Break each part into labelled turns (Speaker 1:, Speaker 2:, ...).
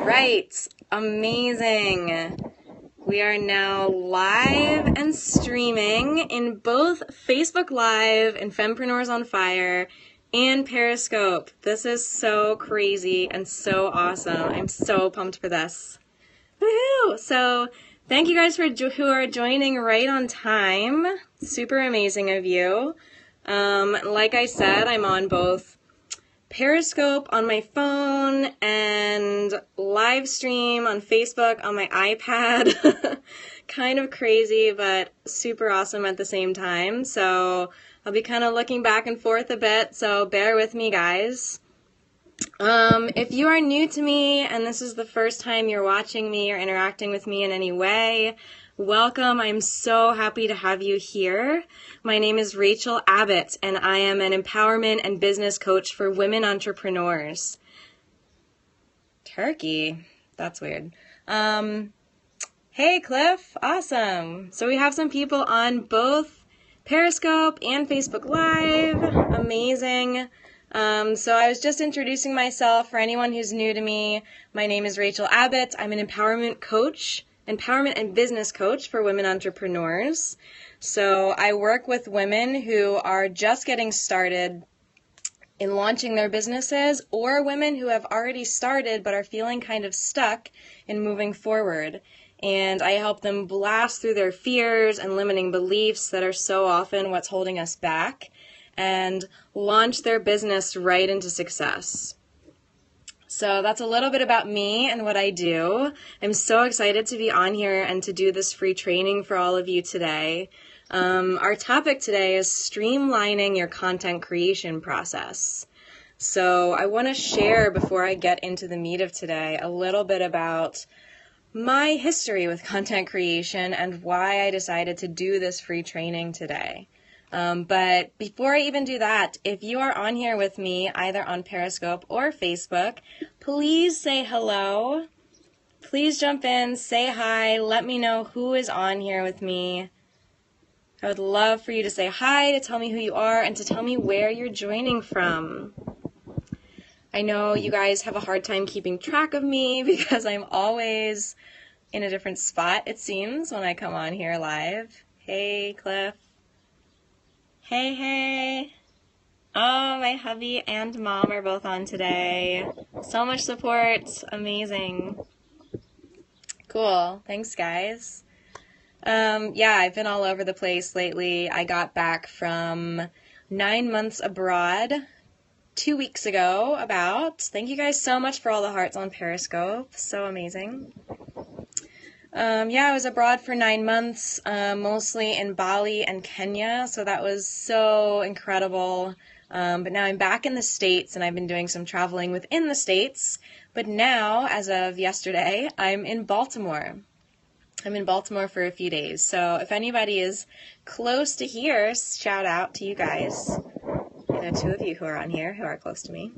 Speaker 1: right, amazing. We are now live and streaming in both Facebook Live and Fempreneurs on Fire and Periscope. This is so crazy and so awesome. I'm so pumped for this. Woohoo! So thank you guys who are joining right on time. Super amazing of you. Like I said, I'm on both Periscope on my phone and live stream on Facebook on my iPad. Kind of crazy, but super awesome at the same time. So I'll be kind of looking back and forth a bit, so bear with me, guys. If you are new to me and this is the first time you're watching me or interacting with me in any way, welcome. I'm so happy to have you here. My name is Rachel Abbott, and I am an empowerment and business coach for women entrepreneurs. Turkey. That's weird. Hey, Cliff. Awesome. So we have some people on both Periscope and Facebook Live. Amazing. So I was just introducing myself for anyone who's new to me. My name is Rachel Abbott. I'm an empowerment and business coach for women entrepreneurs. So I work with women who are just getting started in launching their businesses, or women who have already started but are feeling kind of stuck in moving forward. And I help them blast through their fears and limiting beliefs that are so often what's holding us back, and launch their business right into success. So that's a little bit about me and what I do. I'm so excited to be on here and to do this free training for all of you today. Our topic today is streamlining your content creation process. So I want to share, before I get into the meat of today, a little bit about my history with content creation and why I decided to do this free training today. But before I even do that, if you are on here with me, either on Periscope or Facebook, please say hello. Please jump in, say hi, let me know who is on here with me. I would love for you to say hi, to tell me who you are, and to tell me where you're joining from. I know you guys have a hard time keeping track of me because I'm always in a different spot, it seems, when I come on here live. Hey, Cliff. Hey. Oh, my hubby and mom are both on today. So much support. Amazing. Cool. Thanks, guys. Yeah, I've been all over the place lately. I got back from 9 months abroad 2 weeks ago, about. Thank you guys so much for all the hearts on Periscope. So amazing. Yeah, I was abroad for 9 months, mostly in Bali and Kenya, so that was so incredible. But now I'm back in the States, and I've been doing some traveling within the States. But now, as of yesterday, I'm in Baltimore. I'm in Baltimore for a few days, so if anybody is close to here, shout out to you guys. I know 2 of you who are on here who are close to me.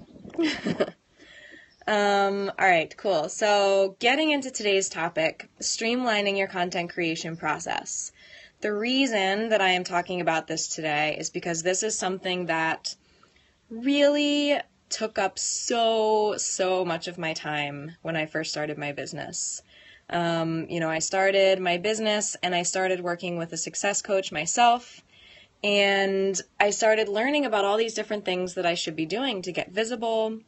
Speaker 1: All right, cool. So getting into today's topic, streamlining your content creation process. The reason that I am talking about this today is because this is something that really took up so much of my time when I first started my business. I started my business and I started working with a success coach myself, and I started learning about all these different things that I should be doing to get visible,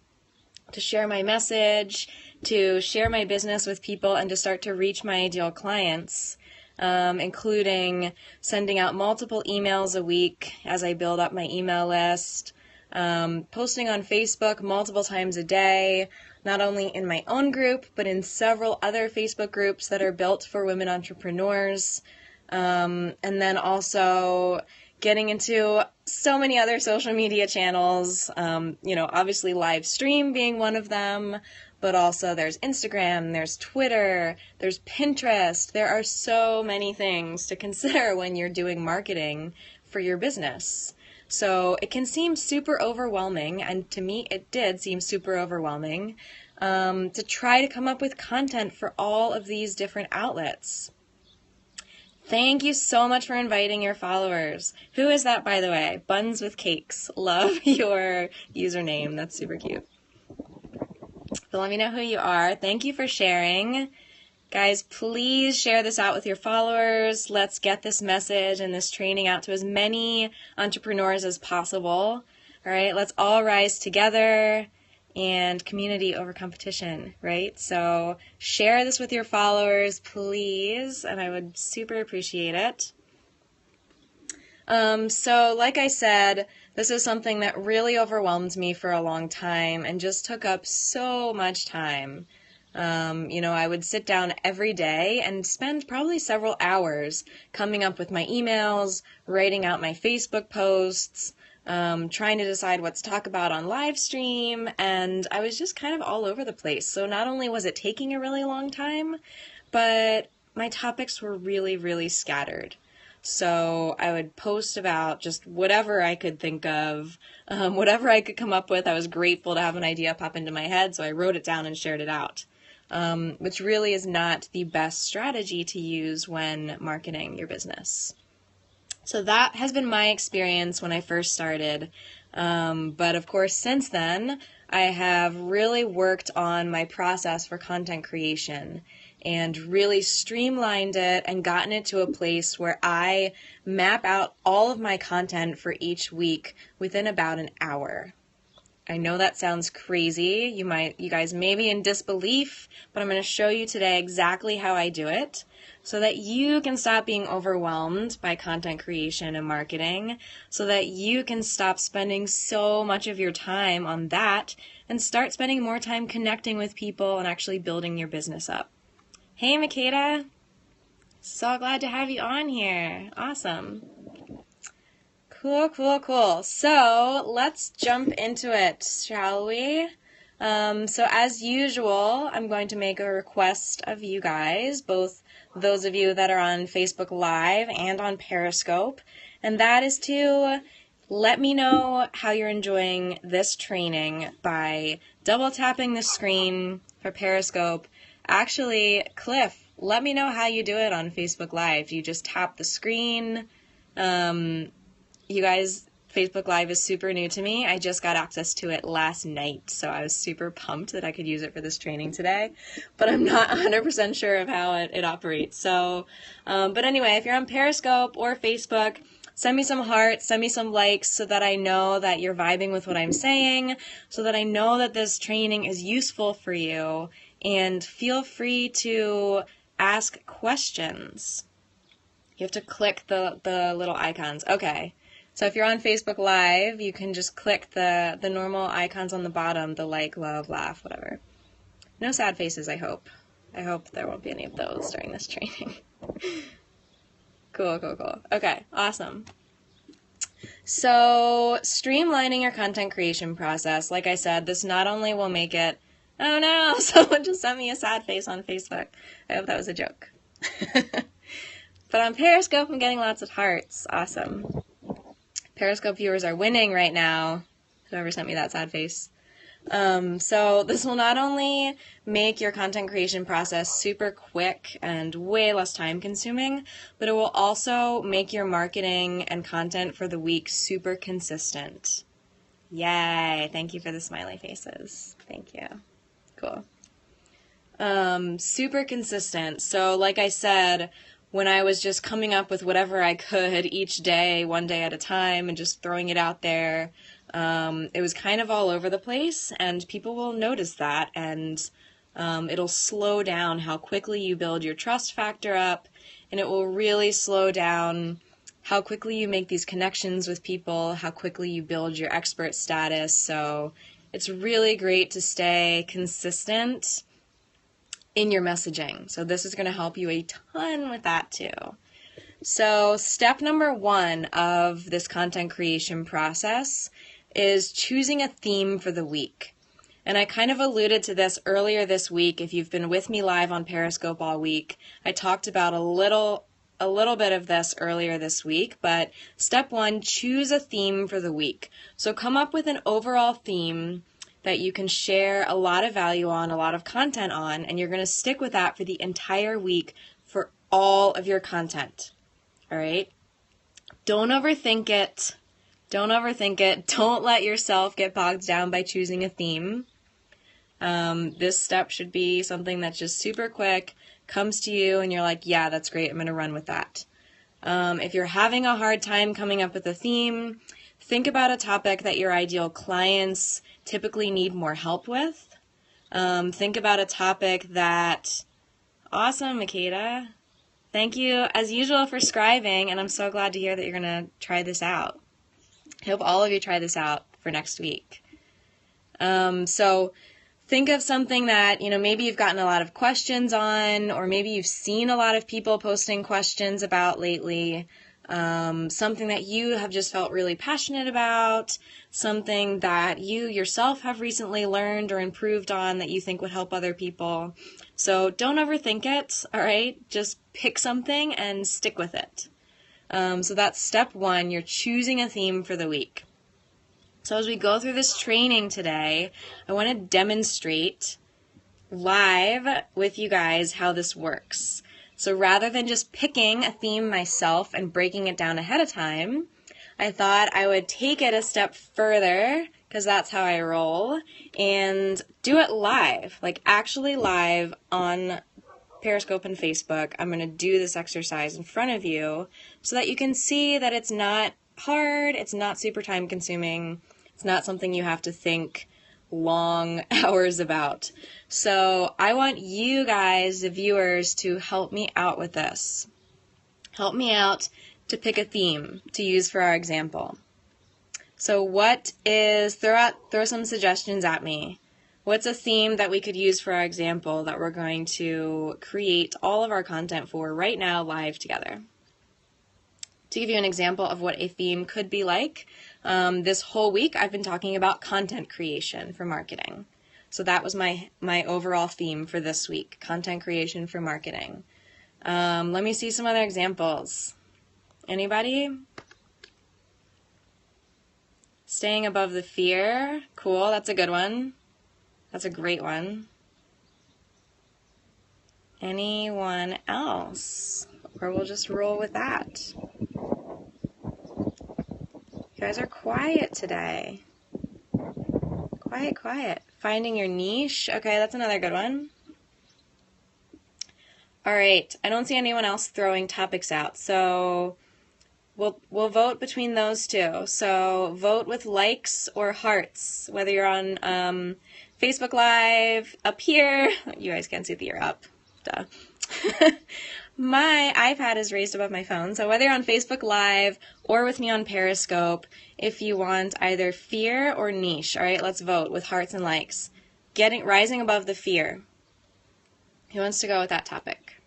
Speaker 1: to share my message, to share my business with people, and to start to reach my ideal clients, including sending out multiple emails a week as I build up my email list, posting on Facebook multiple times a day, not only in my own group, but in several other Facebook groups that are built for women entrepreneurs, and then also getting into so many other social media channels, obviously live stream being one of them, but also there's Instagram, there's Twitter, there's Pinterest. There are so many things to consider when you're doing marketing for your business. So it can seem super overwhelming, and to me it did seem super overwhelming, to try to come up with content for all of these different outlets. Thank you so much for inviting your followers. Who is that, by the way? Buns with Cakes. Love your username. That's super cute. but let me know who you are. Thank you for sharing. Guys, please share this out with your followers. Let's get this message and this training out to as many entrepreneurs as possible. All right, let's all rise together and community over competition, right? So share this with your followers, please, and I would super appreciate it. So like I said, this is something that really overwhelmed me for a long time and just took up so much time. I would sit down every day and spend probably several hours coming up with my emails, writing out my Facebook posts, trying to decide what to talk about on live stream, and I was just kind of all over the place. So not only was it taking a really long time, but my topics were really, really scattered. So I would post about just whatever I could think of, whatever I could come up with. I was grateful to have an idea pop into my head, so I wrote it down and shared it out, which really is not the best strategy to use when marketing your business. So that has been my experience when I first started. But of course, since then, I have really worked on my process for content creation and really streamlined it and gotten it to a place where I map out all of my content for each week within about an hour. I know that sounds crazy. You guys may be in disbelief, but I'm going to show you today exactly how I do it so that you can stop being overwhelmed by content creation and marketing, so that you can stop spending so much of your time on that and start spending more time connecting with people and actually building your business up. Hey, Makeda. So glad to have you on here. Awesome. Cool. So let's jump into it, shall we? So as usual, I'm going to make a request of you guys, both those of you that are on Facebook Live and on Periscope, and that is to let me know how you're enjoying this training by double tapping the screen for Periscope. Actually, Cliff, let me know how you do it on Facebook Live. Do you just tap the screen? You guys, Facebook Live is super new to me. I just got access to it last night, so I was super pumped that I could use it for this training today, but I'm not 100% sure of how it operates. So, but anyway, if you're on Periscope or Facebook, send me some hearts, send me some likes so that I know that you're vibing with what I'm saying, so that I know that this training is useful for you, and feel free to ask questions. You have to click the little icons. Okay. So if you're on Facebook Live, you can just click the normal icons on the bottom, the like, love, laugh, whatever. No sad faces, I hope. I hope there won't be any of those during this training. Cool. Okay, awesome. So streamlining your content creation process, like I said, this not only will make it, oh no, someone just sent me a sad face on Facebook. I hope that was a joke. But on Periscope, I'm getting lots of hearts. Awesome. Periscope viewers are winning right now, whoever sent me that sad face. So this will not only make your content creation process super quick and way less time consuming, but it will also make your marketing and content for the week super consistent. Yay! Thank you for the smiley faces. Thank you. Cool. Super consistent. So like I said, when I was just coming up with whatever I could each day, one day at a time, and just throwing it out there, it was kind of all over the place, and people will notice that, and it'll slow down how quickly you build your trust factor up, and it will really slow down how quickly you make these connections with people, how quickly you build your expert status. So it's really great to stay consistent in your messaging. So this is going to help you a ton with that too. So step number 1 of this content creation process is choosing a theme for the week. And I kind of alluded to this earlier this week. If you've been with me live on Periscope all week, I talked about a little bit of this earlier this week, but step 1, choose a theme for the week. So come up with an overall theme that you can share a lot of value on, a lot of content on, and you're going to stick with that for the entire week for all of your content. All right? Don't overthink it. Don't let yourself get bogged down by choosing a theme. This step should be something that's just super quick, comes to you, and you're like, yeah, that's great, I'm going to run with that. If you're having a hard time coming up with a theme, think about a topic that your ideal clients typically need more help with. Think about a topic that... Awesome, Makeda. Thank you, as usual, for scribing, and I'm so glad to hear that you're going to try this out. I hope all of you try this out for next week. So think of something that, maybe you've gotten a lot of questions on, or maybe you've seen a lot of people posting questions about lately. Something that you have just felt really passionate about, something that you yourself have recently learned or improved on that you think would help other people. So don't overthink it, all right? Just pick something and stick with it. So that's step one. You're choosing a theme for the week. So as we go through this training today, I want to demonstrate live with you guys how this works. So rather than just picking a theme myself and breaking it down ahead of time, I thought I would take it a step further, because that's how I roll, and do it live, like actually live on Periscope and Facebook. I'm going to do this exercise in front of you so that you can see that it's not hard, it's not super time consuming, it's not something you have to think long hours about. So I want you guys, the viewers, to help me out with this. Help me out to pick a theme to use for our example. So throw some suggestions at me. What's a theme that we could use for our example that we're going to create all of our content for right now live together? To give you an example of what a theme could be like, this whole week I've been talking about content creation for marketing. So that was my overall theme for this week, content creation for marketing. Let me see some other examples. Anybody? Staying above the fear. Cool, that's a good one. That's a great one. Anyone else? Or we'll just roll with that. You guys are quiet today. Quiet, quiet. Finding your niche. Okay, that's another good one. All right, I don't see anyone else throwing topics out, so we'll vote between those two. So vote with likes or hearts, whether you're on Facebook Live, up here. You guys can't see that you're up. Duh. My iPad is raised above my phone, so whether you're on Facebook Live or with me on Periscope, if you want either fear or niche, all right, let's vote with hearts and likes. Rising above the fear. Who wants to go with that topic?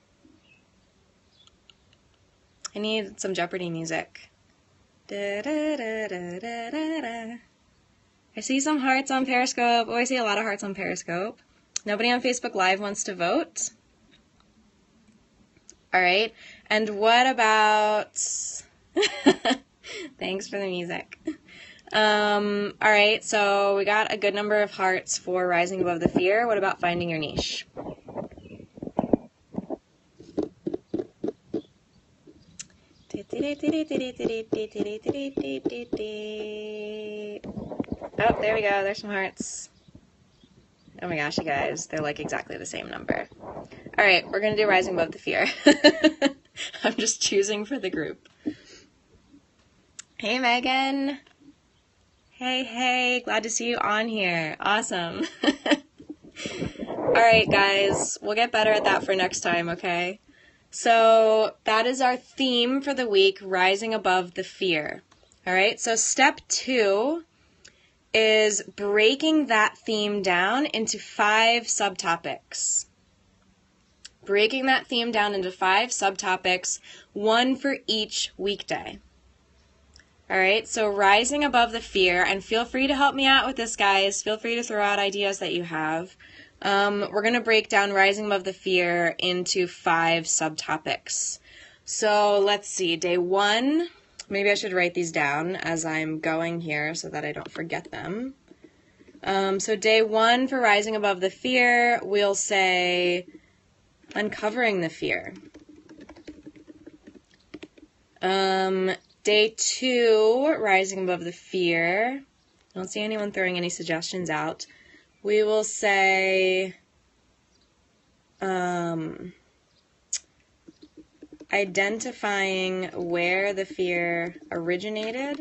Speaker 1: I need some Jeopardy music. Da, da, da, da, da, da, da. I see some hearts on Periscope. Oh, I see a lot of hearts on Periscope. Nobody on Facebook Live wants to vote? All right. And what about... Thanks for the music. All right, so we got a good number of hearts for Rising Above the Fear. What about Finding Your Niche? Oh, there we go. There's some hearts. Oh my gosh, you guys. They're like exactly the same number. All right, we're going to do Rising Above the Fear. I'm just choosing for the group. Hey, Megan. Hey, glad to see you on here. Awesome. All right, guys, we'll get better at that for next time, okay? So that is our theme for the week, Rising Above the Fear. All right, so step 2 is breaking that theme down into 5 subtopics. Breaking that theme down into 5 subtopics, 1 for each weekday. All right, so Rising Above the Fear, and feel free to help me out with this, guys. Feel free to throw out ideas that you have. We're going to break down Rising Above the Fear into 5 subtopics. So let's see, day 1, maybe I should write these down as I'm going here so that I don't forget them. So day 1 for Rising Above the Fear, we'll say Uncovering the Fear. Day 2, Rising Above the Fear. I don't see anyone throwing any suggestions out. we will say identifying where the fear originated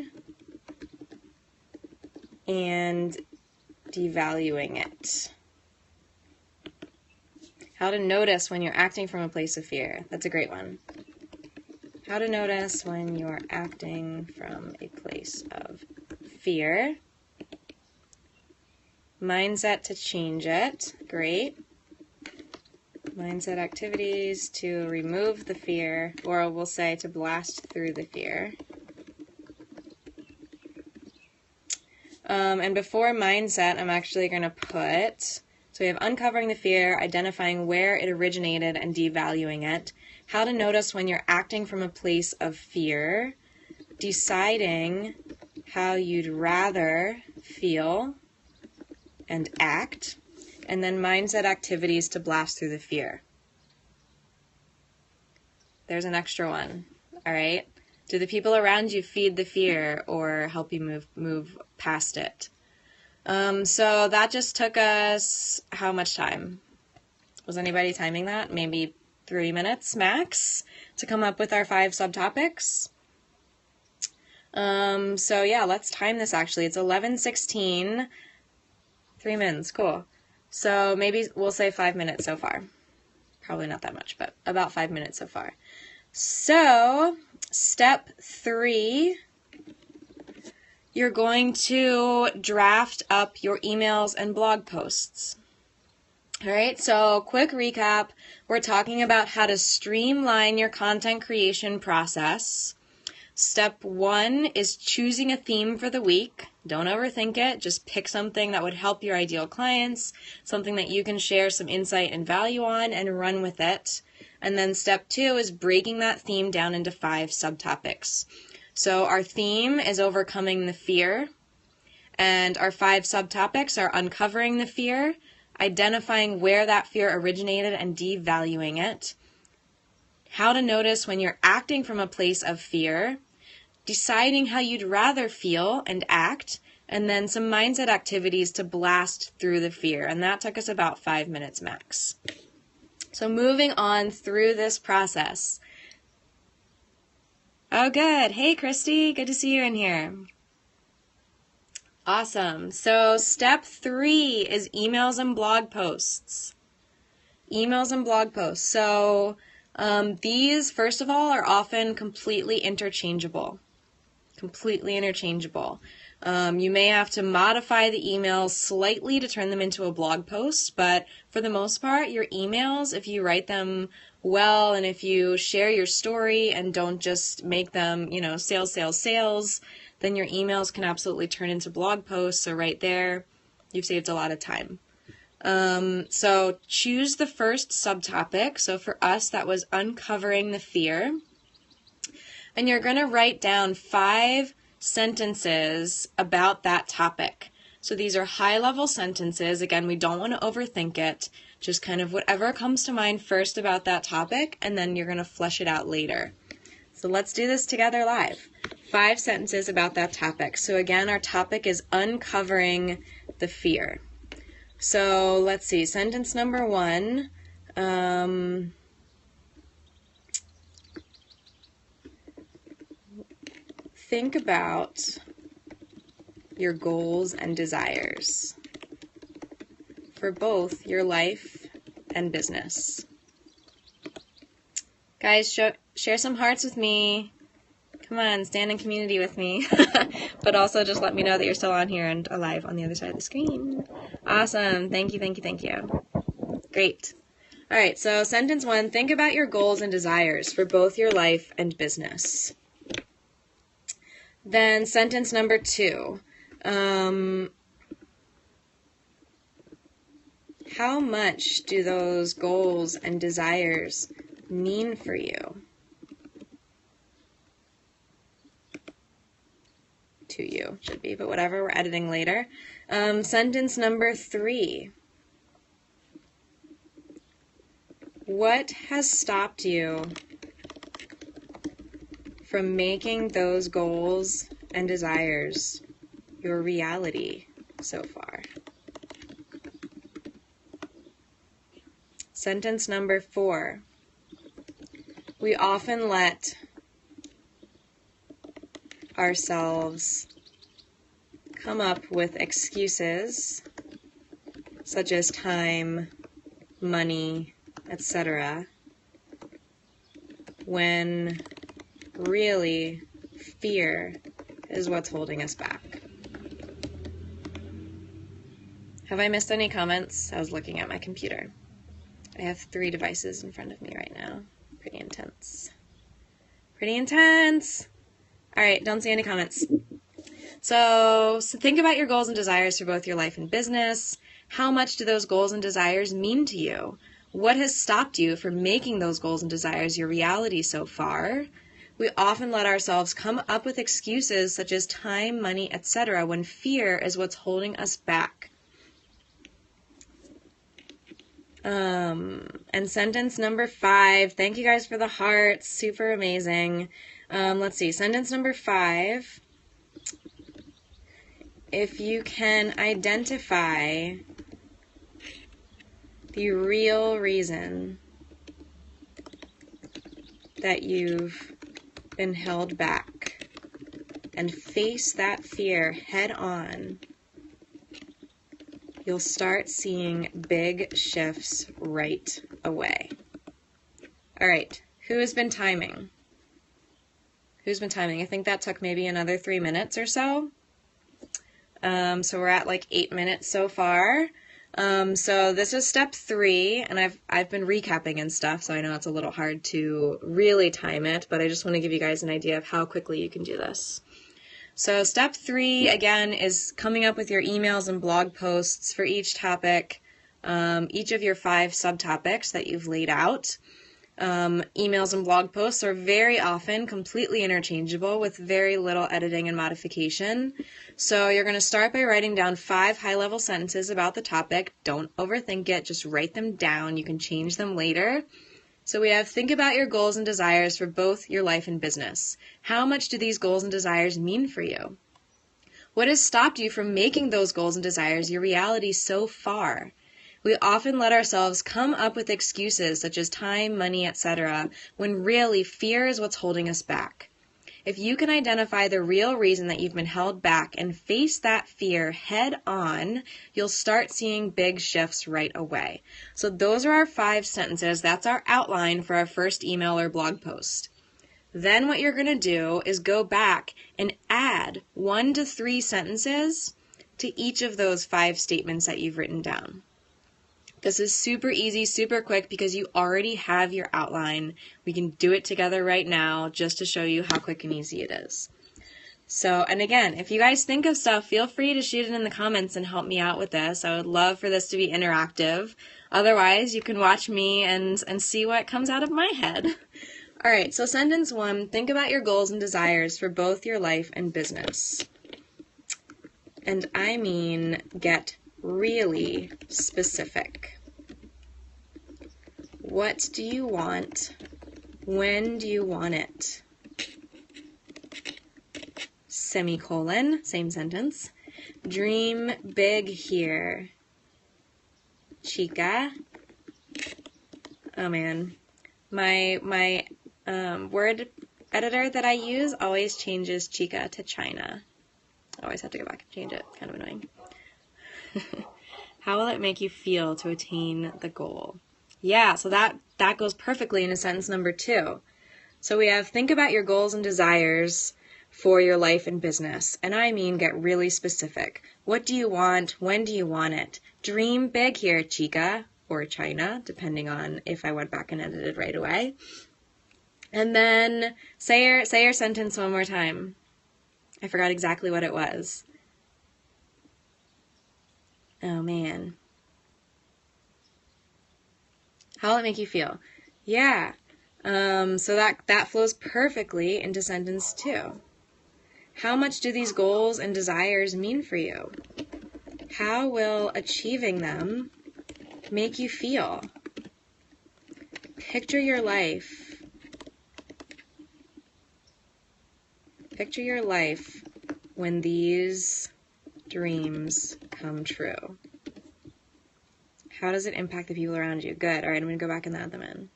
Speaker 1: and devaluing it. How to notice when you're acting from a place of fear. That's a great one. How to notice when you're acting from a place of fear. Mindset to change it. Great. Mindset activities to remove the fear, or we'll say to blast through the fear. And before mindset, I'm actually going to put, so we have uncovering the fear, identifying where it originated, and devaluing it. How to notice when you're acting from a place of fear. Deciding how you'd rather feel and act. And then mindset activities to blast through the fear. There's an extra one, all right? Do the people around you feed the fear or help you move past it? So that just took us how much time? Was anybody timing that? Maybe 3 minutes max to come up with our 5 subtopics. So yeah, let's time this actually. It's 11:16. 3 minutes, cool. So maybe we'll say 5 minutes so far. Probably not that much, but about 5 minutes so far. So, step 3, you're going to draft up your emails and blog posts. All right, so quick recap. We're talking about how to streamline your content creation process. Step 1 is choosing a theme for the week. Don't overthink it. Just pick something that would help your ideal clients, something that you can share some insight and value on, and run with it. And then step 2 is breaking that theme down into 5 subtopics. So our theme is overcoming the fear, and our 5 subtopics are uncovering the fear, identifying where that fear originated and devaluing it, how to notice when you're acting from a place of fear, deciding how you'd rather feel and act, and then some mindset activities to blast through the fear. And that took us about 5 minutes max. So moving on through this process. Oh, good. Hey, Christy. Good to see you in here. Awesome. So step 3 is emails and blog posts. Emails and blog posts. So these, first of all, are often completely interchangeable. You may have to modify the emails slightly to turn them into a blog post, but for the most part, your emails, if you write them well and if you share your story and don't just make them, sales, then your emails can absolutely turn into blog posts. So right there, you've saved a lot of time. So choose the first subtopic. So for us, that was uncovering the fear. And you're going to write down 5 sentences about that topic. So these are high-level sentences. Again, we don't want to overthink it. Just kind of whatever comes to mind first about that topic, and then you're going to flesh it out later. So let's do this together live. 5 sentences about that topic. So again, our topic is uncovering the fear. So let's see, sentence number 1. Think about your goals and desires for both your life and business. Guys, share some hearts with me. Come on, stand in community with me. But also just let me know that you're still on here and alive on the other side of the screen. Awesome. Thank you. Great. All right, so sentence 1, think about your goals and desires for both your life and business. Then sentence number 2, how much do those goals and desires mean for you? To you, should be, but whatever, we're editing later. Sentence number 3, what has stopped you from making those goals and desires your reality so far? Sentence number 4. We often let ourselves come up with excuses such as time, money, etc., when really fear is what's holding us back. Have I missed any comments? I was looking at my computer. I have 3 devices in front of me right now. Pretty intense. Pretty intense! Alright, don't see any comments. So think about your goals and desires for both your life and business. How much do those goals and desires mean to you? What has stopped you from making those goals and desires your reality so far? We often let ourselves come up with excuses such as time, money, etc. when fear is what's holding us back. And sentence number 5, thank you guys for the hearts, super amazing. Let's see, sentence number 5, if you can identify the real reason that you've been held back and face that fear head on, you'll start seeing big shifts right away. All right, who has been timing? Who's been timing? I think that took maybe another 3 minutes or so. So we're at like 8 minutes so far. So this is step 3, and I've been recapping and stuff, so I know it's a little hard to really time it, but I just want to give you guys an idea of how quickly you can do this. So step 3, again, is coming up with your emails and blog posts for each topic, each of your 5 subtopics that you've laid out. Emails and blog posts are very often completely interchangeable with very little editing and modification. So you're going to start by writing down 5 high-level sentences about the topic. Don't overthink it, just write them down. You can change them later. So we have, think about your goals and desires for both your life and business. How much do these goals and desires mean for you? What has stopped you from making those goals and desires your reality so far? We often let ourselves come up with excuses such as time, money, etc., when really fear is what's holding us back. If you can identify the real reason that you've been held back and face that fear head on, you'll start seeing big shifts right away. So those are our 5 sentences. That's our outline for our first email or blog post. Then what you're going to do is go back and add 1 to 3 sentences to each of those 5 statements that you've written down. This is super easy, super quick because you already have your outline. We can do it together right now just to show you how quick and easy it is. So, and again, if you guys think of stuff, feel free to shoot it in the comments and help me out with this. I would love for this to be interactive. Otherwise, you can watch me and see what comes out of my head. All right, so sentence 1, think about your goals and desires for both your life and business. And I mean, get really specific. What do you want? When do you want it? Semicolon, same sentence. Dream big here, chica. Oh man, my word editor that I use always changes chica to China. I always have to go back and change it. It's kind of annoying. How will it make you feel to attain the goal? Yeah, so that goes perfectly into sentence number 2. So we have, think about your goals and desires for your life and business. And I mean, get really specific. What do you want? When do you want it? Dream big here, chica, or China, depending on if I went back and edited right away. And then say your sentence one more time. I forgot exactly what it was. Oh man. How will it make you feel? Yeah. So that flows perfectly into sentence 2. How much do these goals and desires mean for you? How will achieving them make you feel? Picture your life. Picture your life when these dreams come true. How does it impact the people around you? Good. All right, I'm going to go back and add them in.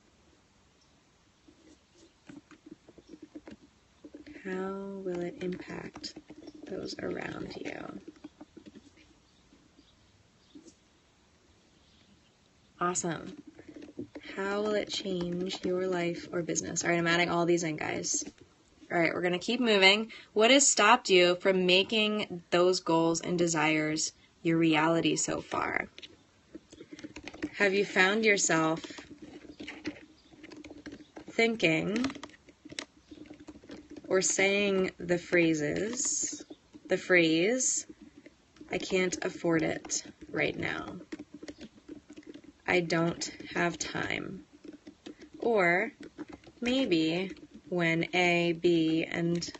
Speaker 1: How will it impact those around you? Awesome. How will it change your life or business? All right, I'm adding all these in, guys. All right, we're going to keep moving. What has stopped you from making those goals and desires your reality so far? Have you found yourself thinking or saying the phrase, I can't afford it right now. I don't have time. Or maybe when A, B, and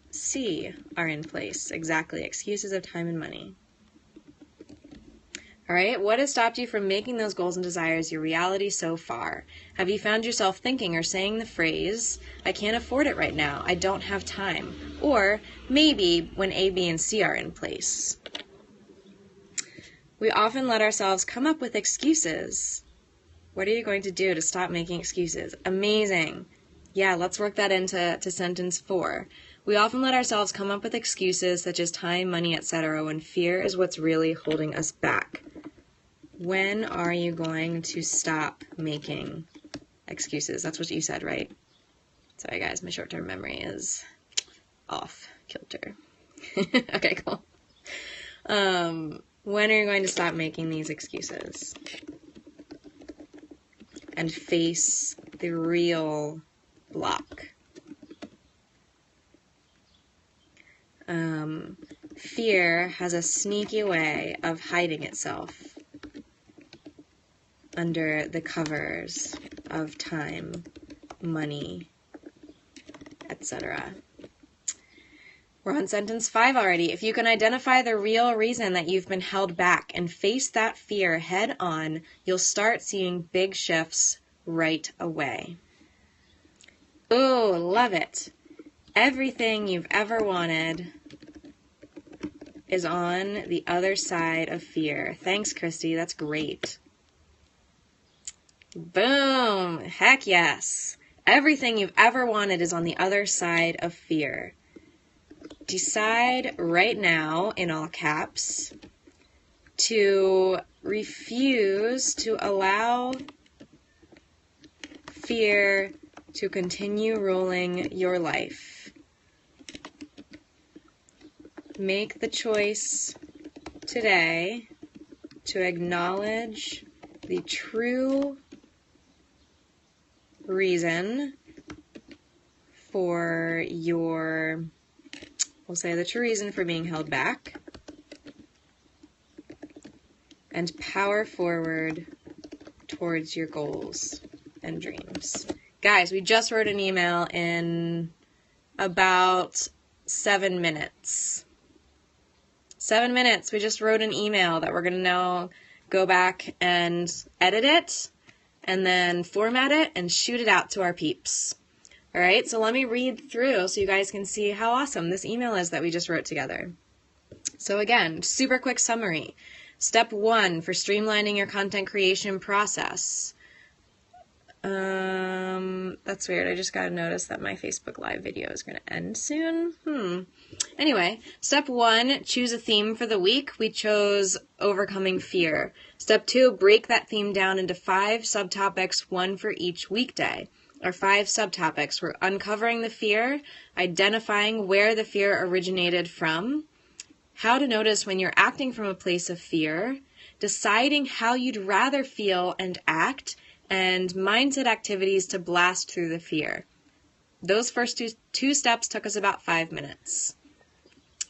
Speaker 1: C are in place. Exactly. Excuses of time and money. All right. What has stopped you from making those goals and desires your reality so far? Have you found yourself thinking or saying the phrase, I can't afford it right now. I don't have time. Or maybe when A, B, and C are in place. We often let ourselves come up with excuses. What are you going to do to stop making excuses? Amazing. Yeah, let's work that into sentence 4. We often let ourselves come up with excuses such as time, money, etc. when fear is what's really holding us back. When are you going to stop making excuses? That's what you said, right? Sorry, guys, my short-term memory is off kilter. Okay, cool. When are you going to stop making these excuses and face the real block? Fear has a sneaky way of hiding itself under the covers of time, money, etc. We're on sentence 5 already. If you can identify the real reason that you've been held back and face that fear head on, you'll start seeing big shifts right away. Ooh, love it. Everything you've ever wanted is on the other side of fear. Thanks, Christy. That's great. Boom. Heck yes. Everything you've ever wanted is on the other side of fear. Decide right now, in all caps, to refuse to allow fear to continue ruling your life. Make the choice today to acknowledge the true reason for your, we'll say the true reason for being held back, and power forward towards your goals and dreams. Guys, we just wrote an email in about 7 minutes. 7 minutes. We just wrote an email that we're going to now go back and edit it and then format it and shoot it out to our peeps. All right, so let me read through so you guys can see how awesome this email is that we just wrote together. So again, super quick summary. Step 1 for streamlining your content creation process. That's weird. I just got a notice that my Facebook Live video is going to end soon. Anyway, step 1, choose a theme for the week. We chose overcoming fear. Step 2, break that theme down into 5 subtopics, 1 for each weekday. Our 5 subtopics were uncovering the fear, identifying where the fear originated from, how to notice when you're acting from a place of fear, deciding how you'd rather feel and act, and mindset activities to blast through the fear. Those first two steps took us about 5 minutes.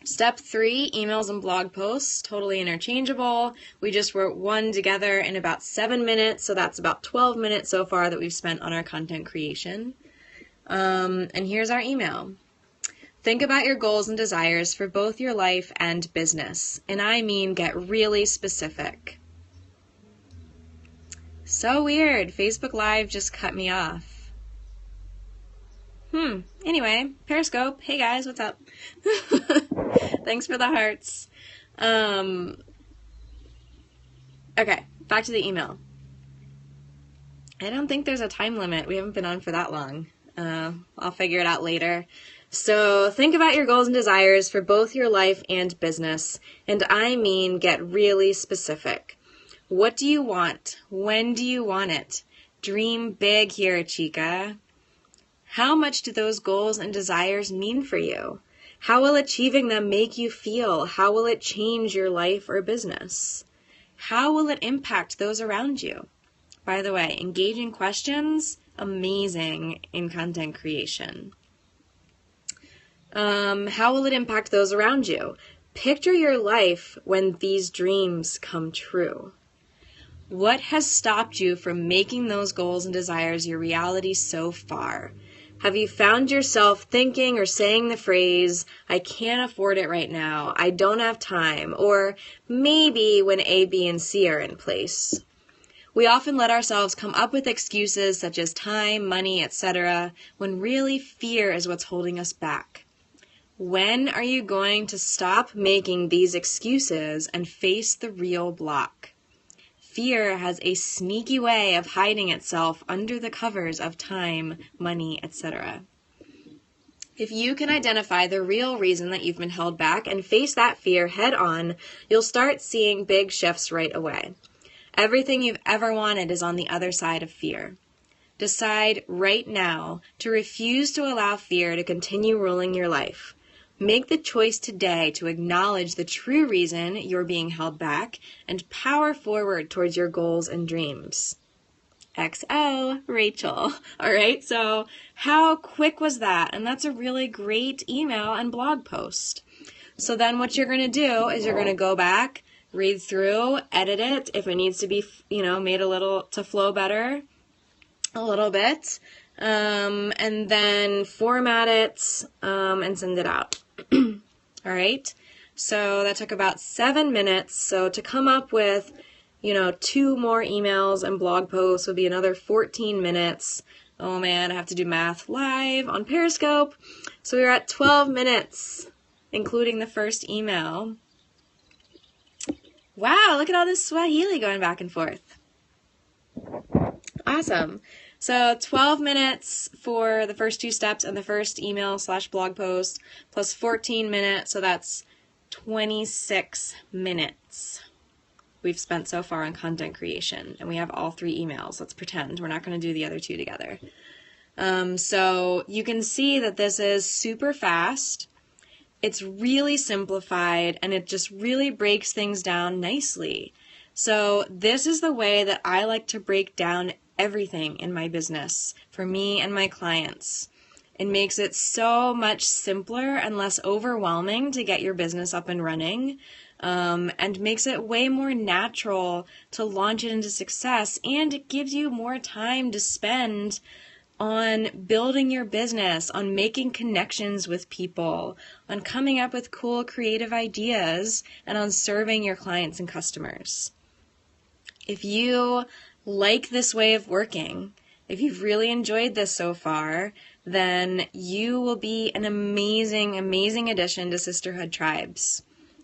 Speaker 1: Step 3, emails and blog posts, totally interchangeable. We just wrote one together in about 7 minutes, so that's about 12 minutes so far that we've spent on our content creation. And here's our email. Think about your goals and desires for both your life and business. And I mean get really specific. So weird. Facebook Live just cut me off. Anyway, Periscope. Hey guys, what's up? Thanks for the hearts. Okay, back to the email. I don't think there's a time limit. We haven't been on for that long. I'll figure it out later. So think about your goals and desires for both your life and business. And I mean, get really specific. What do you want? When do you want it? Dream big here, chica. How much do those goals and desires mean for you? How will achieving them make you feel? How will it change your life or business? How will it impact those around you? By the way, engaging questions, amazing in content creation. How will it impact those around you? Picture your life when these dreams come true. What has stopped you from making those goals and desires your reality so far? Have you found yourself thinking or saying the phrase, I can't afford it right now, I don't have time, or maybe when A, B, and C are in place? We often let ourselves come up with excuses such as time, money, etc., when really fear is what's holding us back. When are you going to stop making these excuses and face the real block? Fear has a sneaky way of hiding itself under the covers of time, money, etc. If you can identify the real reason that you've been held back and face that fear head on, you'll start seeing big shifts right away. Everything you've ever wanted is on the other side of fear. Decide right now to refuse to allow fear to continue ruling your life. Make the choice today to acknowledge the true reason you're being held back and power forward towards your goals and dreams. XO, Rachel. All right, so how quick was that? And that's a really great email and blog post. So then what you're going to do is you're going to go back, read through, edit it if it needs to be, made a little to flow better, a little bit, and then format it and send it out. All right, so that took about 7 minutes. So to come up with, 2 more emails and blog posts would be another 14 minutes. Oh man, I have to do math live on Periscope. So we were at 12 minutes, including the first email. Wow, look at all this Swahili going back and forth. Awesome. So 12 minutes for the first 2 steps and the first email/blog post, plus 14 minutes, so that's 26 minutes we've spent so far on content creation, and we have all 3 emails. Let's pretend we're not going to do the other 2 together. So you can see that this is super fast. It's really simplified, and it just really breaks things down nicely. So this is the way that I like to break down everything in my business for me and my clients. It makes it so much simpler and less overwhelming to get your business up and running, and makes it way more natural to launch it into success, and it gives you more time to spend on building your business, on making connections with people, on coming up with cool creative ideas, and on serving your clients and customers. If you like this way of working, if you've really enjoyed this so far, then you will be an amazing, amazing addition to Sisterhood Tribes.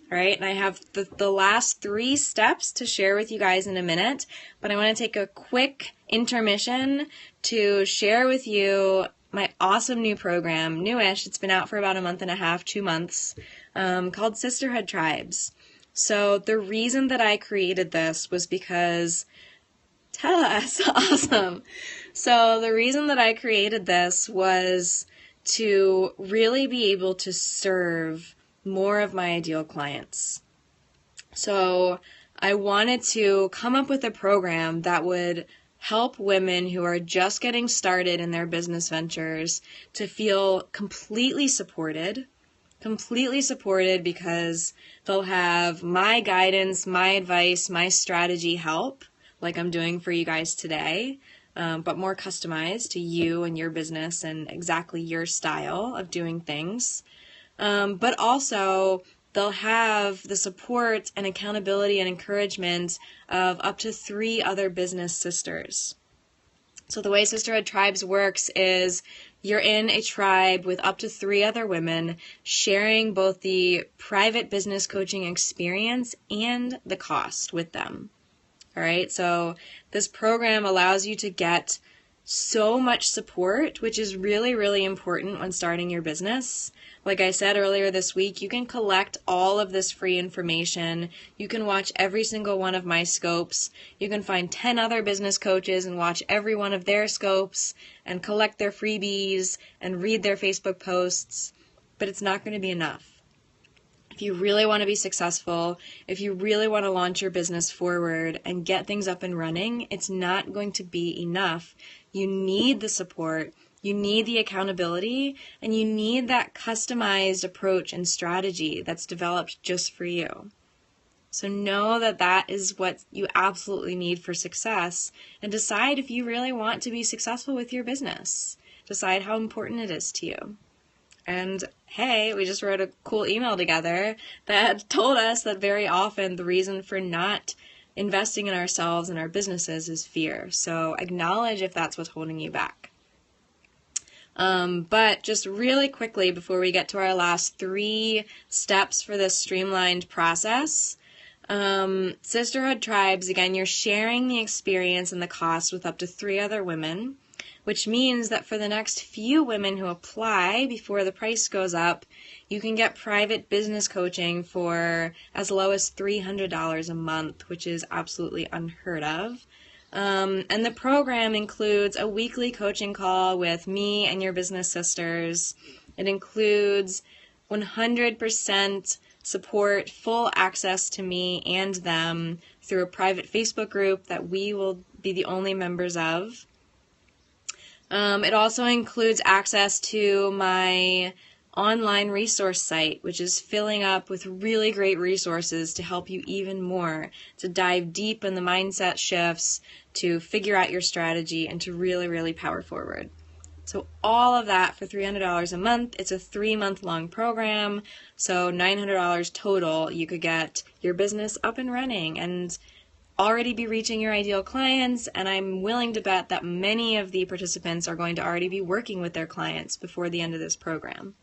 Speaker 1: All right, and I have the last 3 steps to share with you guys in a minute, but I want to take a quick intermission to share with you my awesome new program, newish, it's been out for about a month and a half, 2 months, called Sisterhood Tribes. So the reason that I created this was because, tell us, awesome. So the reason that I created this was to really be able to serve more of my ideal clients. So I wanted to come up with a program that would help women who are just getting started in their business ventures to feel completely supported because they'll have my guidance, my advice, my strategy help, like I'm doing for you guys today, but more customized to you and your business and exactly your style of doing things. But also they'll have the support and accountability and encouragement of up to 3 other business sisters. So the way Sisterhood Tribes works is you're in a tribe with up to 3 other women sharing both the private business coaching experience and the cost with them. All right, so this program allows you to get so much support, which is really, really important when starting your business. Like I said earlier this week, you can collect all of this free information. You can watch every single one of my scopes. You can find 10 other business coaches and watch every one of their scopes and collect their freebies and read their Facebook posts. But it's not going to be enough. If you really want to be successful, if you really want to launch your business forward and get things up and running, it's not going to be enough. You need the support, you need the accountability, and you need that customized approach and strategy that's developed just for you. So know that that is what you absolutely need for success, and decide if you really want to be successful with your business. Decide how important it is to you. And hey, we just wrote a cool email together that told us that very often the reason for not investing in ourselves and our businesses is fear. So acknowledge if that's what's holding you back. But just really quickly before we get to our last 3 steps for this streamlined process, Sisterhood Tribes, again, you're sharing the experience and the cost with up to 3 other women, which means that for the next few women who apply before the price goes up, you can get private business coaching for as low as $300 a month, which is absolutely unheard of. And the program includes a weekly coaching call with me and your business sisters. It includes 100% support, full access to me and them through a private Facebook group that we will be the only members of. It also includes access to my online resource site, which is filling up with really great resources to help you even more, to dive deep in the mindset shifts, to figure out your strategy, and to really, really power forward. So all of that for $300 a month. It's a 3-month-long program, so $900 total. You could get your business up and running and already be reaching your ideal clients, and I'm willing to bet that many of the participants are going to already be working with their clients before the end of this program.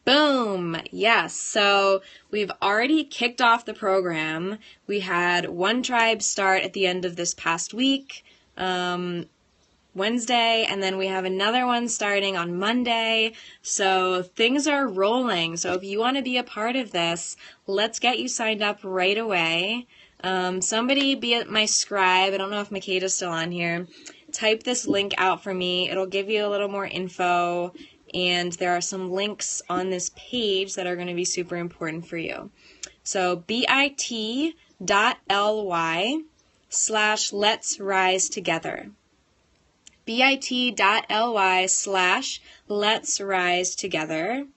Speaker 1: Boom! Yes, so we've already kicked off the program. We had 1 tribe start at the end of this past week, Wednesday, and then we have another one starting on Monday. So things are rolling. So if you want to be a part of this, let's get you signed up right away. Somebody be at my scribe. I don't know if Makeda's still on here. Type this link out for me. It'll give you a little more info, and there are some links on this page that are going to be super important for you. So bit.ly/Let's Rise Together. bit.ly/Let's Rise Together.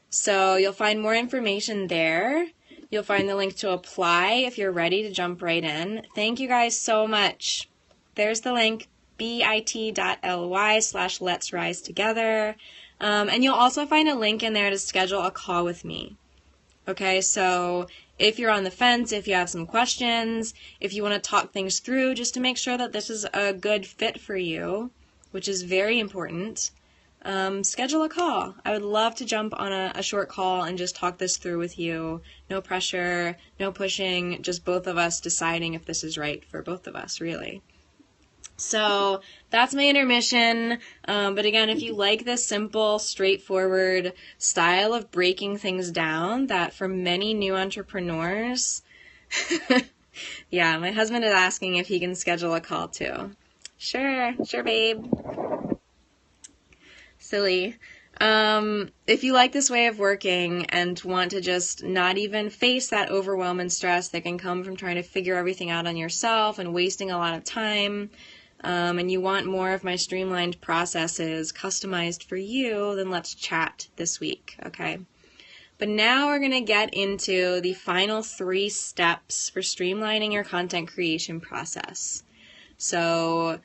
Speaker 1: So you'll find more information there. You'll find the link to apply if you're ready to jump right in. Thank you guys so much. There's the link, bit.ly/Let's Rise Together. And you'll also find a link in there to schedule a call with me. Okay, so if you're on the fence, if you have some questions, if you want to talk things through just to make sure that this is a good fit for you, which is very important, schedule a call. I would love to jump on a short call and just talk this through with you. No pressure, no pushing, just both of us deciding if this is right for both of us, really. So that's my intermission. But again, if you like this simple, straightforward style of breaking things down that for many new entrepreneurs, yeah, my husband is asking if he can schedule a call too. Sure, babe. Silly. If you like this way of working and want to just not even face that overwhelm and stress that can come from trying to figure everything out on yourself and wasting a lot of time, and you want more of my streamlined processes customized for you, then let's chat this week, okay? But now we're going to get into the final 3 steps for streamlining your content creation process. So,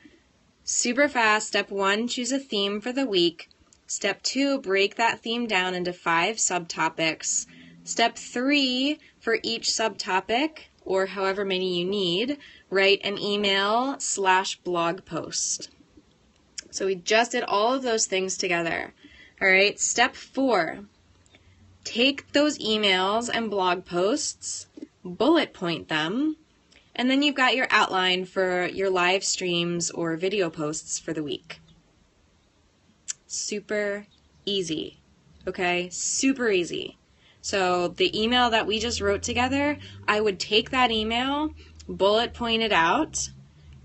Speaker 1: super fast, step 1, choose a theme for the week. Step 2, break that theme down into 5 subtopics. Step 3, for each subtopic, or however many you need, write an email/blog post. So we just did all of those things together. All right, step 4, take those emails and blog posts, bullet point them, And then you've got your outline for your live streams or video posts for the week. Super easy, okay? Super easy. So the email that we just wrote together, I would take that email, bullet point it out,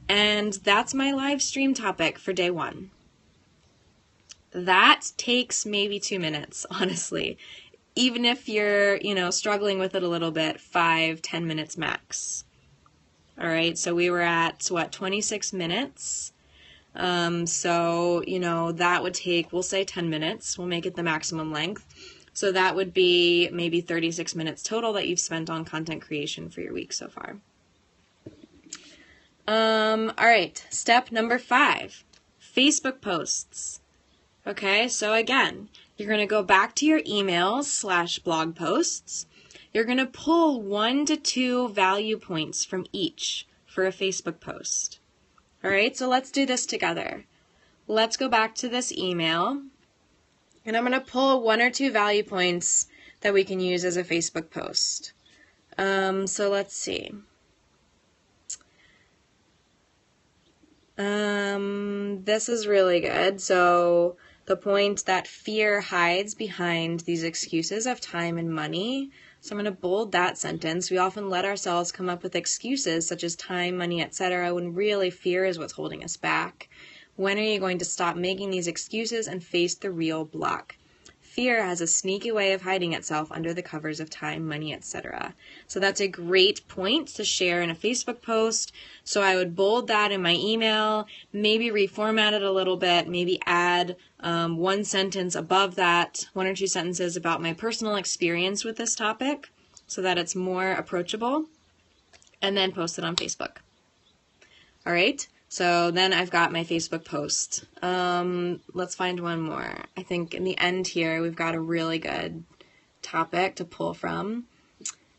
Speaker 1: and that's my live stream topic for day 1. That takes maybe 2 minutes, honestly. Even if you're, struggling with it a little bit, 5-10 minutes max. All right, so we were at, 26 minutes. So, that would take, we'll say 10 minutes. We'll make it the maximum length. So that would be maybe 36 minutes total that you've spent on content creation for your week so far. All right, step number 5, Facebook posts. Okay, so again, you're going to go back to your emails/blog posts. You're going to pull 1 to 2 value points from each for a Facebook post. All right, so let's do this together. Let's go back to this email, and I'm going to pull 1 or 2 value points that we can use as a Facebook post. So let's see. This is really good. So the point that fear hides behind these excuses of time and money. So I'm going to bold that sentence. We often let ourselves come up with excuses such as time, money, etc., when really fear is what's holding us back. When are you going to stop making these excuses and face the real block? Fear has a sneaky way of hiding itself under the covers of time, money, etc. So that's a great point to share in a Facebook post. So I would bold that in my email, maybe reformat it a little bit, maybe add 1 sentence above that, 1 or 2 sentences about my personal experience with this topic so that it's more approachable, and then post it on Facebook. All right. So then I've got my Facebook post. Let's find one more. I think in the end here, we've got a really good topic to pull from.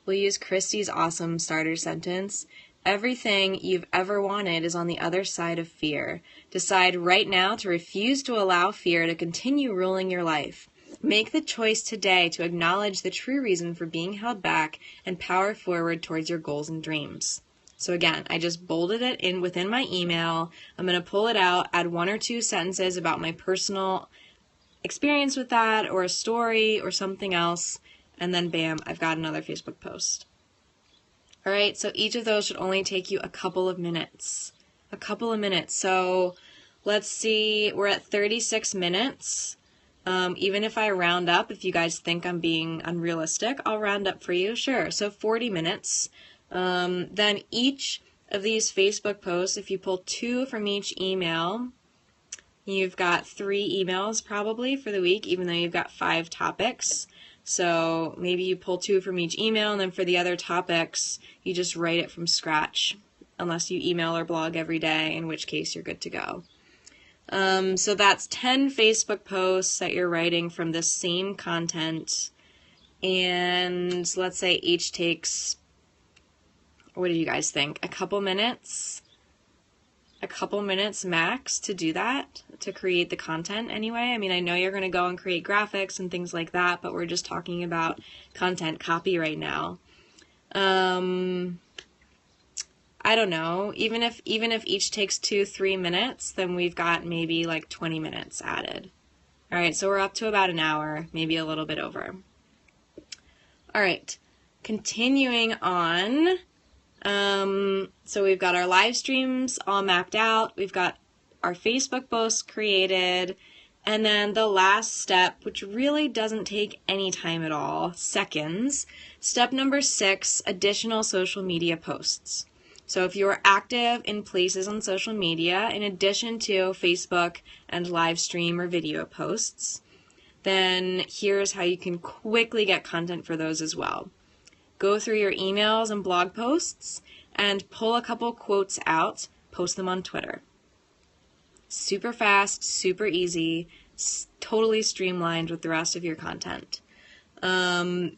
Speaker 1: We'll use Christy's awesome starter sentence. Everything you've ever wanted is on the other side of fear. Decide right now to refuse to allow fear to continue ruling your life. Make the choice today to acknowledge the true reason for being held back and power forward towards your goals and dreams. So again, I just bolded it in within my email. I'm going to pull it out, add 1 or 2 sentences about my personal experience with that, or a story or something else, and then bam, I've got another Facebook post. All right, so each of those should only take you a couple of minutes. A couple of minutes. So let's see, we're at 36 minutes. Even if I round up, if you guys think I'm being unrealistic, I'll round up for you. Sure, so 40 minutes. Then each of these Facebook posts, if you pull 2 from each email, you've got 3 emails probably for the week, even though you've got 5 topics. So maybe you pull 2 from each email, and then for the other topics, you just write it from scratch, unless you email or blog every day, in which case you're good to go. So that's 10 Facebook posts that you're writing from the same content, and let's say each takes, what do you guys think? A couple minutes max to do that, to create the content anyway. I mean, I know you're going to go and create graphics and things like that, but we're just talking about content copy right now. I don't know. Even if each takes 2-3 minutes, then we've got maybe like 20 minutes added. All right, so we're up to about an hour, maybe a little bit over. All right, continuing on. So we've got our live streams all mapped out. We've got our Facebook posts created. And then the last step, which really doesn't take any time at all, seconds. Step number 6, additional social media posts. So if you're active in places on social media, in addition to Facebook and live stream or video posts, then here's how you can quickly get content for those as well. Go through your emails and blog posts and pull a couple quotes out, post them on Twitter. Super fast, super easy, totally streamlined with the rest of your content.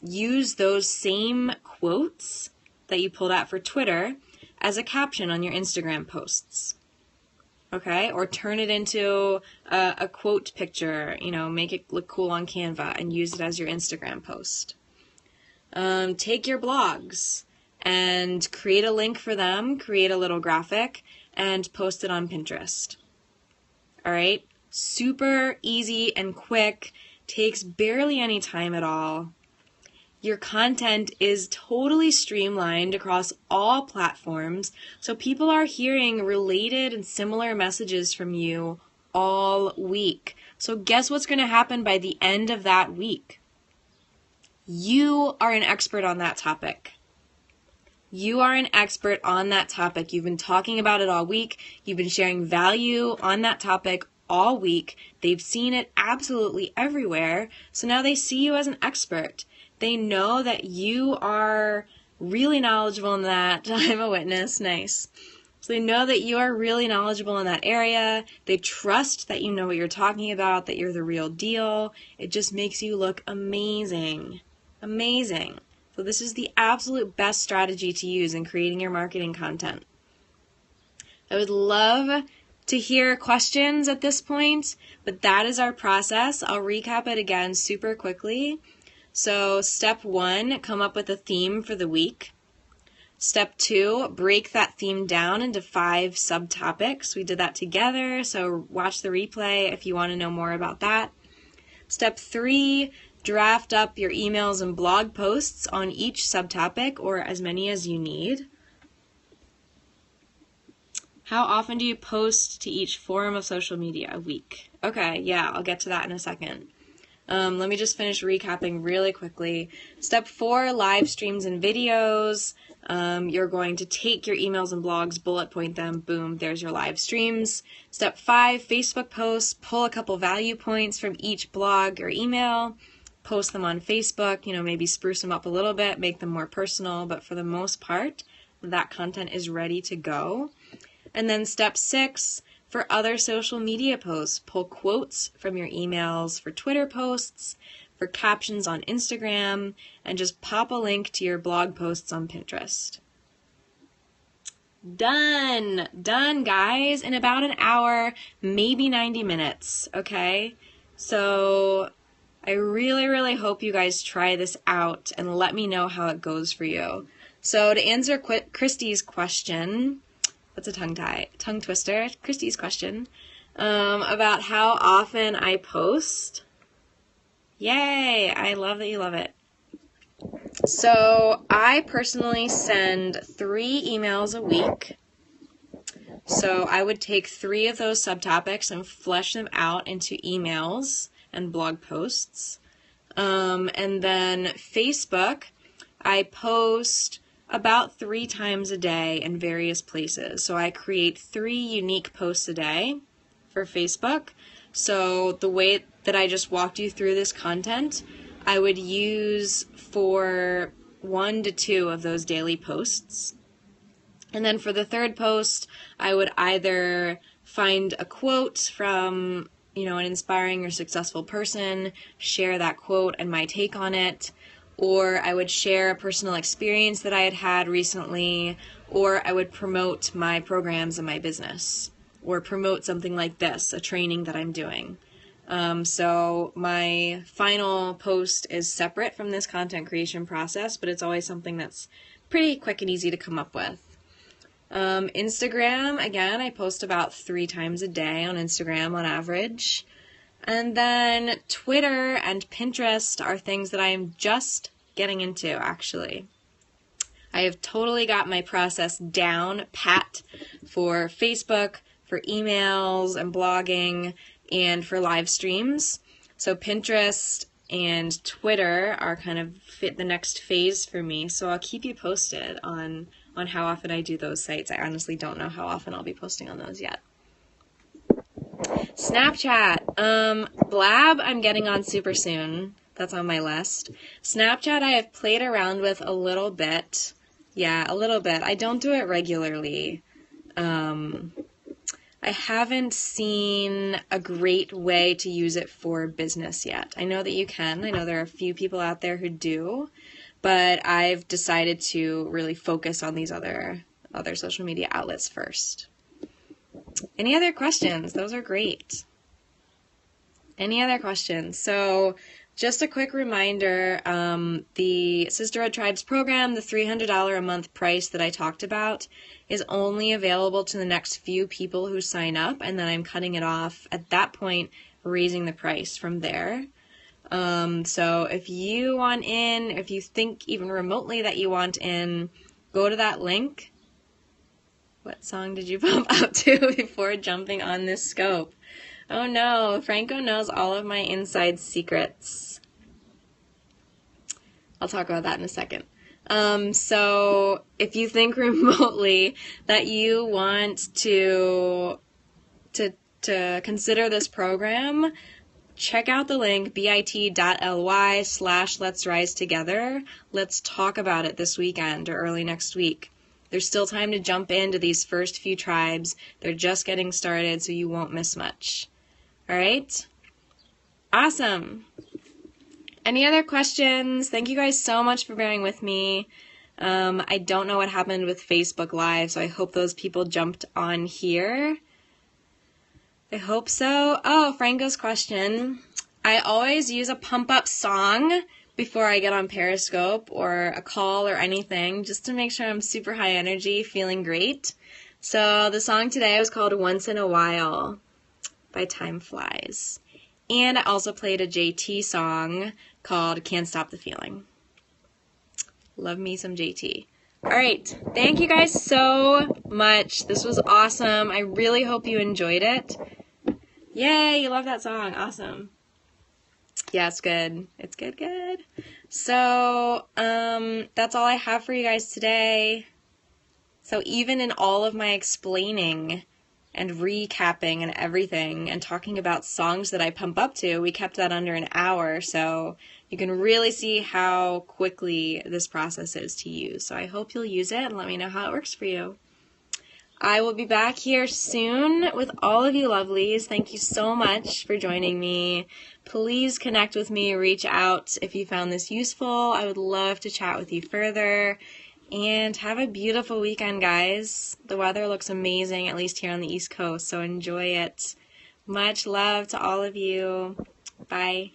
Speaker 1: Use those same quotes that you pulled out for Twitter as a caption on your Instagram posts. Okay? Or turn it into a quote picture, make it look cool on Canva and use it as your Instagram post. Take your blogs and create a link for them, create a little graphic, and post it on Pinterest. All right? Super easy and quick, takes barely any time at all. Your content is totally streamlined across all platforms, so people are hearing related and similar messages from you all week. So guess what's going to happen by the end of that week? You are an expert on that topic. You are an expert on that topic. You've been talking about it all week. You've been sharing value on that topic all week. They've seen it absolutely everywhere. So now they see you as an expert. They know that you are really knowledgeable in that. I'm a witness. Nice. So they know that you are really knowledgeable in that area. They trust that you know what you're talking about, that you're the real deal. It just makes you look amazing. Amazing. So this is the absolute best strategy to use in creating your marketing content. I would love to hear questions at this point, but that is our process. I'll recap it again super quickly. So step 1, come up with a theme for the week. Step 2, break that theme down into 5 subtopics. We did that together, so watch the replay if you want to know more about that. Step 3, draft up your emails and blog posts on each subtopic, or as many as you need. How often do you post to each form of social media? A week. Okay, yeah, I'll get to that in a second. Let me just finish recapping really quickly. Step 4, live streams and videos. You're going to take your emails and blogs, bullet point them, boom, there's your live streams. Step 5, Facebook posts. Pull a couple value points from each blog or email. Post them on Facebook, maybe spruce them up a little bit, make them more personal, but for the most part, that content is ready to go. And then step 6, for other social media posts, pull quotes from your emails for Twitter posts, for captions on Instagram, and just pop a link to your blog posts on Pinterest. Done! Done, guys, in about an hour, maybe 90 minutes, okay? So I really, really hope you guys try this out and let me know how it goes for you. So to answer Christy's question, that's a tongue twister, Christy's question, about how often I post. Yay, I love that you love it. So I personally send 3 emails a week. So I would take 3 of those subtopics and flesh them out into emails and blog posts. And then Facebook, I post about 3 times a day in various places. So I create 3 unique posts a day for Facebook. So the way that I just walked you through this content, I would use for 1 to 2 of those daily posts. And then for the 3rd post, I would either find a quote from, an inspiring or successful person, share that quote and my take on it, or I would share a personal experience that I had had recently, or I would promote my programs and my business, or promote something like this, a training that I'm doing. So my final post is separate from this content creation process, but it's always something that's pretty quick and easy to come up with. Instagram, again, I post about 3 times a day on Instagram on average. And then Twitter and Pinterest are things that I am just getting into, actually. I have totally got my process down pat for Facebook, for emails and blogging, and for live streams. So Pinterest and Twitter are kind of fit the next phase for me. So I'll keep you posted on how often I do those sites. I honestly don't know how often I'll be posting on those yet. Snapchat. Blab I'm getting on super soon. That's on my list. Snapchat I have played around with a little bit. Yeah, a little bit. I don't do it regularly. I haven't seen a great way to use it for business yet. I know that you can. I know there are a few people out there who do, but I've decided to really focus on these other social media outlets first. Any other questions? Those are great. Any other questions? So just a quick reminder, the Sisterhood Tribes program, the $300 a month price that I talked about, is only available to the next few people who sign up, and then I'm cutting it off at that point, raising the price from there. So if you want in, if you think even remotely that you want in, go to that link. What song did you bump out to before jumping on this scope? Oh no, Franco knows all of my inside secrets. I'll talk about that in a second. So if you think remotely that you want to consider this program, check out the link bit.ly/Let's Rise Together. Let's talk about it this weekend or early next week. There's still time to jump into these first few tribes. They're just getting started, so you won't miss much. All right? Awesome. Any other questions? Thank you guys so much for bearing with me. I don't know what happened with Facebook Live, so I hope those people jumped on here. I hope so. Oh, Franco's question. I always use a pump-up song before I get on Periscope or a call or anything, just to make sure I'm super high energy, feeling great. So the song today was called Once in a While by Time Flies. And I also played a JT song called Can't Stop the Feeling. Love me some JT. All right, thank you guys so much. This was awesome. I really hope you enjoyed it. Yay, you love that song. Awesome. Yeah, it's good. It's good. So, that's all I have for you guys today. So even in all of my explaining and recapping and everything and talking about songs that I pump up to, we kept that under an hour. So you can really see how quickly this process is to use. So I hope you'll use it and let me know how it works for you. I will be back here soon with all of you lovelies. Thank you so much for joining me. Please connect with me, reach out if you found this useful. I would love to chat with you further. And have a beautiful weekend, guys. The weather looks amazing, at least here on the East Coast, so enjoy it. Much love to all of you. Bye.